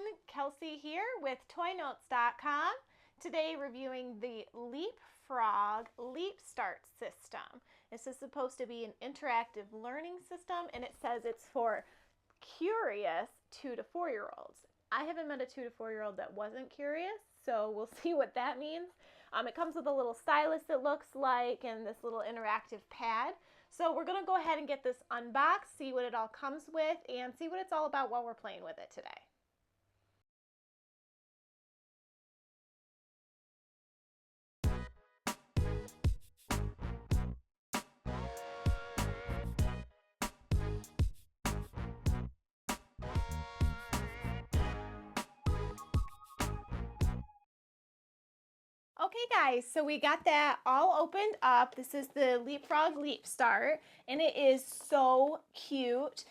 everyone, Kelsey here with ToyNotes.com. Today reviewing the LeapFrog Leap Start system. This is supposed to be an interactive learning system, and it says it's for curious 2 to 4 year olds. I haven't met a 2 to 4 year old that wasn't curious, so we'll see what that means. It comes with a little stylus, it looks like, and this little interactive pad. So we're going to go ahead and get this unboxed, see what it all comes with, and see what it's all about while we're playing with it today. Okay guys, so we got that all opened up. This is the LeapFrog Leap Start, and it is so cute.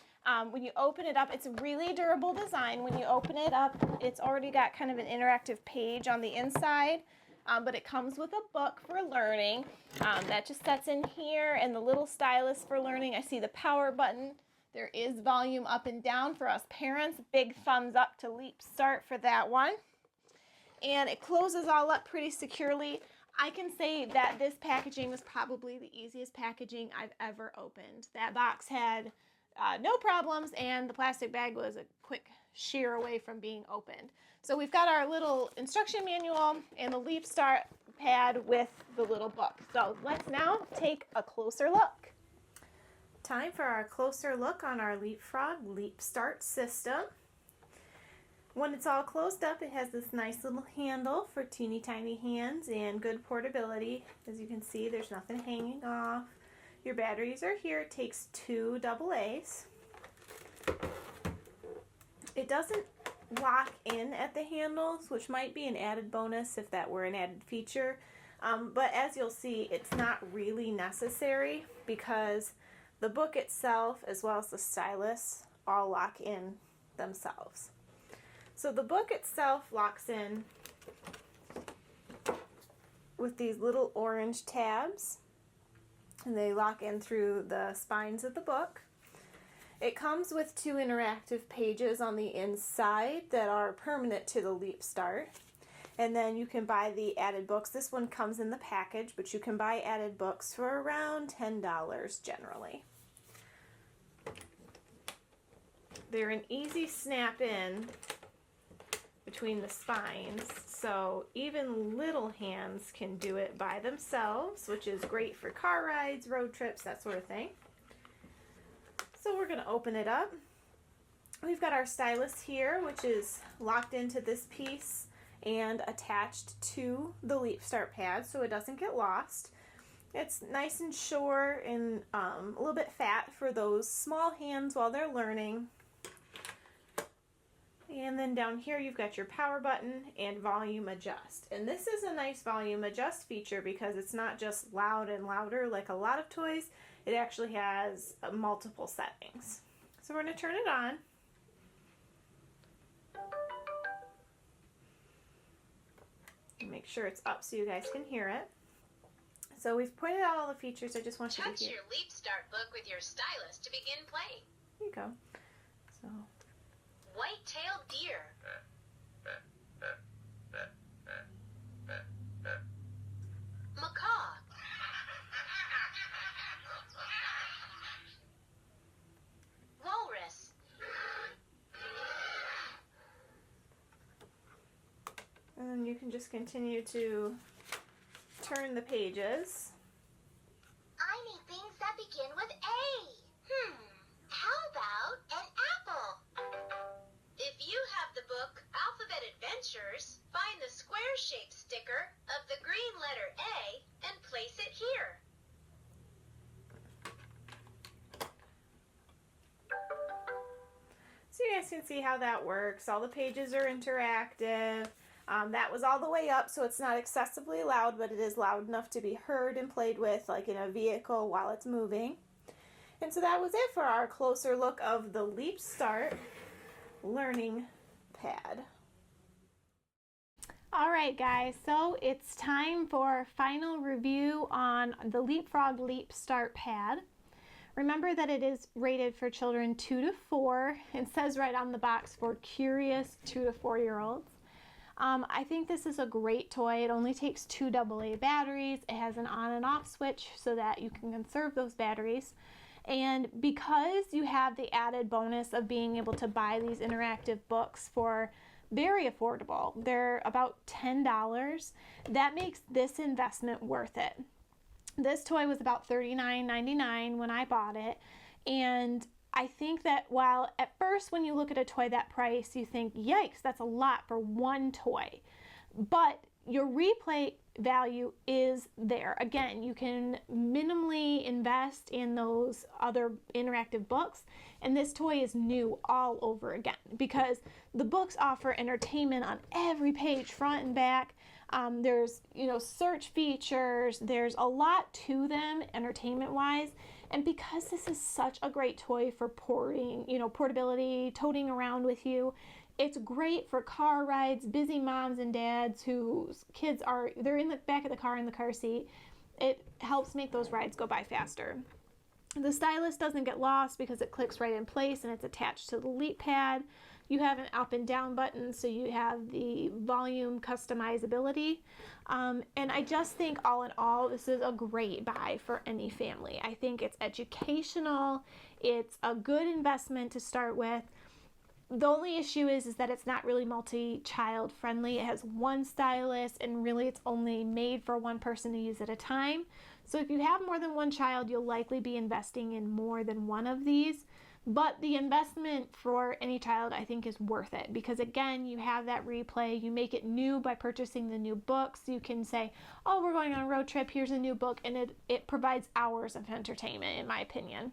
When you open it up, it's a really durable design. When you open it up, it's already got kind of an interactive page on the inside, but it comes with a book for learning. That just sets in here, and the little stylus for learning. I see the power button. There is volume up and down for us parents. Big thumbs up to Leap Start for that one. And it closes all up pretty securely. I can say that this packaging was probably the easiest packaging I've ever opened. That box had no problems, and the plastic bag was a quick shear away from being opened. So we've got our little instruction manual and the Leap Start pad with the little book. So let's now take a closer look. Time for our closer look on our LeapFrog Leap Start system. When it's all closed up, it has this nice little handle for teeny tiny hands and good portability. As you can see, there's nothing hanging off. Your batteries are here. It takes 2 AA's. It doesn't lock in at the handles, which might be an added bonus if that were an added feature. But as you'll see, it's not really necessary because the book itself, as well as the stylus, all lock in themselves. So the book itself locks in with these little orange tabs, and they lock in through the spines of the book. It comes with 2 interactive pages on the inside that are permanent to the Leap Start. And then you can buy the added books. This one comes in the package, but you can buy added books for around $10 generally. They're an easy snap in between the spines, so even little hands can do it by themselves, which is great for car rides, road trips, that sort of thing. So we're going to open it up. We've got our stylus here, which is locked into this piece and attached to the Leap Start pad so it doesn't get lost. It's nice and short and a little bit fat for those small hands while they're learning. And then down here you've got your power button and volume adjust. And this is a nice volume adjust feature because it's not just loud and louder like a lot of toys. It actually has multiple settings. So we're going to turn it on. Make sure it's up so you guys can hear it. So we've pointed out all the features. I just want you to hear. Touch your Leap Start book with your stylus to begin playing. Here you go. So. White-tailed deer. Macaw. Walrus. And you can just continue to turn the pages. I need things that begin with A. How about an apple? If you have the book Alphabet Adventures, find the square-shaped sticker of the green letter A and place it here. So you guys can see how that works. All the pages are interactive. That was all the way up, so it's not excessively loud, but it is loud enough to be heard and played with like in a vehicle while it's moving. And so that was it for our closer look of the Leap Start learning pad. Alright guys, so it's time for final review on the LeapFrog Leap Start pad. Remember that it is rated for children 2 to 4. It says right on the box for curious 2 to 4-year-olds. I think this is a great toy. It only takes 2 AA batteries. It has an on and off switch so that you can conserve those batteries. And because you have the added bonus of being able to buy these interactive books for very affordable, they're about $10, that makes this investment worth it. This toy was about $39.99 when I bought it, and I think that while at first when you look at a toy that price, you think, yikes, that's a lot for one toy, but your replay value is there. Again, you can minimally invest in those other interactive books, and this toy is new all over again because the books offer entertainment on every page, front and back. There's, search features. There's a lot to them entertainment-wise. And because this is such a great toy for portability, toting around with you, it's great for car rides, busy moms and dads whose kids they're in the back of the car in the car seat. It helps make those rides go by faster. The stylus doesn't get lost because it clicks right in place and it's attached to the Leap pad. You have an up and down button, so you have the volume customizability. And I just think all in all, this is a great buy for any family. I think it's educational. It's a good investment to start with. The only issue is that it's not really multi-child friendly. It has one stylus and really it's only made for one person to use at a time. So if you have more than one child, you'll likely be investing in more than one of these. But the investment for any child, I think, is worth it because, again, you have that replay. You make it new by purchasing the new books. You can say, oh, we're going on a road trip. Here's a new book. And it provides hours of entertainment, in my opinion.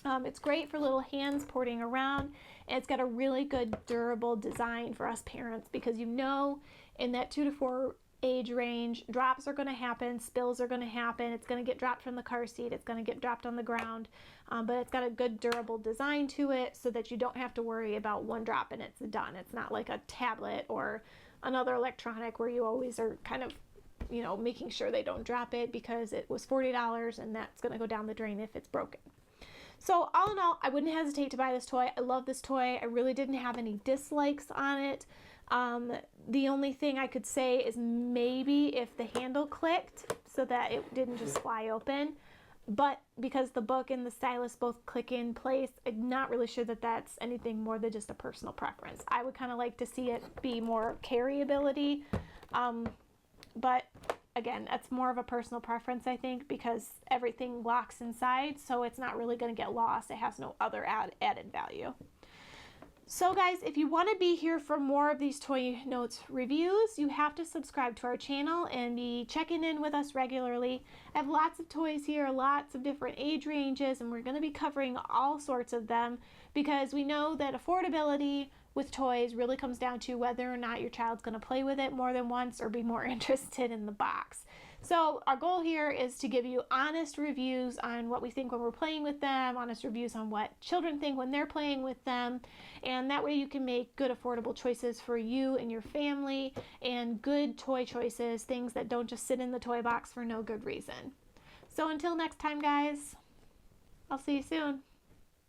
It's great for little hands porting around. And it's got a really good, durable design for us parents because in that 2 to 4 age range, drops are going to happen, spills are going to happen. It's going to get dropped from the car seat. It's going to get dropped on the ground. But it's got a good durable design to it so that you don't have to worry about one drop and it's done. It's not like a tablet or another electronic where you always are kind of, making sure they don't drop it because it was $40 and that's going to go down the drain if it's broken. So all in all, I wouldn't hesitate to buy this toy. I love this toy. I really didn't have any dislikes on it. The only thing I could say is maybe if the handle clicked so that it didn't just fly open. But because the book and the stylus both click in place, I'm not really sure that that's anything more than just a personal preference. I would kind of like to see it be more carryability. But again, that's more of a personal preference, I think, because everything locks inside, so it's not really going to get lost. It has no other added value. So guys, if you want to be here for more of these Toy Notes reviews, you have to subscribe to our channel and be checking in with us regularly. I have lots of toys here, lots of different age ranges, and we're going to be covering all sorts of them because we know that affordability with toys really comes down to whether or not your child's going to play with it more than once or be more interested in the box. So our goal here is to give you honest reviews on what we think when we're playing with them, honest reviews on what children think when they're playing with them, and that way you can make good affordable choices for you and your family and good toy choices, things that don't just sit in the toy box for no good reason. So until next time, guys, I'll see you soon.